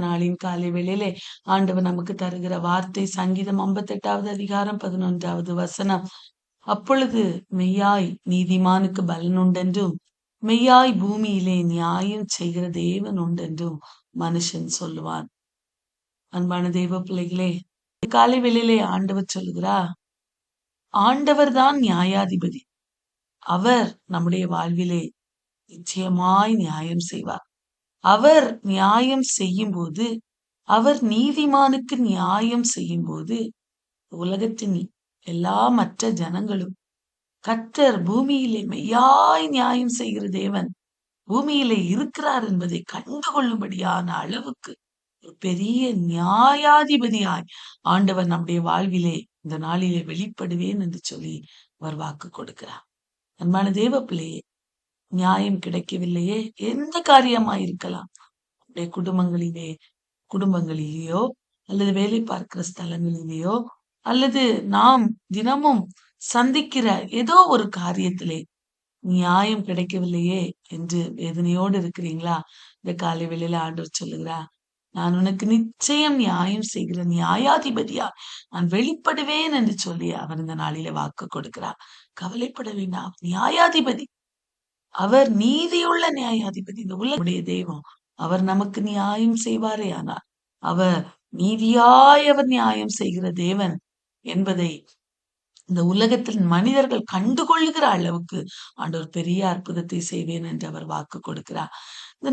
நாளின் காலை வேளையிலே ஆண்டவர் நமக்கு தருகிற வார்த்தை சங்கீதம் 58வது அதிகாரம் 11வது வசனம். அப்பொழுது மெய்யாய் நீதிமானுக்கு பலன் உண்டென்றும் மெய்யாய் பூமியிலே நியாயம் செய்கிற தேவன் உண்டென்றும் மனுஷன் சொல்லுவான். அன்பான தெய்வ பிள்ளைகளே, காலை வேளையிலே ஆண்டவர் சொல்லுகிறார், ஆண்டவர் தான் நியாயாதிபதி. அவர் நம்முடைய வாழ்விலே நிச்சயமாய் நியாயம் செய்வார். அவர் நியாயம் செய்யும் போது, அவர் நீதிமானுக்கு நியாயம் செய்யும் போது, உலகத்தின் எல்லா மற்ற ஜனங்களும் கர்த்தர் பூமியிலே மெய்யாய் நியாயம் செய்கிற தேவன் பூமியிலே இருக்கிறார் என்பதை கண்டுகொள்ளும்படியான அளவுக்கு ஒரு பெரிய நியாயாதிபதியாய் ஆண்டவர் நம்முடைய வாழ்விலே இந்த நாளிலே வெளிப்படுவேன் என்று சொல்லி அவர் வாக்கு கொடுக்கிறார். அன்பான தேவ பிள்ளையே, நியாயம் கிடைக்கவில்லையே, எந்த காரியமா இருக்கலாம், நம்முடைய குடும்பங்களிலேயோ அல்லது வேலை பார்க்கிற ஸ்தலங்களிலேயோ அல்லது நாம் தினமும் சந்திக்கிற ஏதோ ஒரு காரியத்திலே நியாயம் கிடைக்கவில்லையே என்று வேதனையோடு இருக்கிறீங்களா? இந்த காலை வேளையில ஆண்டவர் சொல்லுகிறார், நான் உனக்கு நிச்சயம் நியாயம் செய்கிற நியாயாதிபதியா நான் வெளிப்படுவேன் என்று சொல்லி அவர் இந்த நாளிலே வாக்கு கொடுக்கிறார். கவலைப்பட வேண்டாம், நியாயாதிபதி, அவர் நீதியுள்ள நியாயாதிபதி. இந்த உலகுடைய தெய்வம், அவர் நமக்கு நியாயம் செய்வாரே. ஆனால் அவர் நீதியாய் அவர் நியாயம் செய்கிற தேவன் என்பதை இந்த உலகத்தில் மனிதர்கள் கண்டுகொள்ளுகிற அளவுக்கு ஆண்டவர் பெரிய அற்புதத்தை செய்வேன் என்று அவர் வாக்கு கொடுக்கிறார்.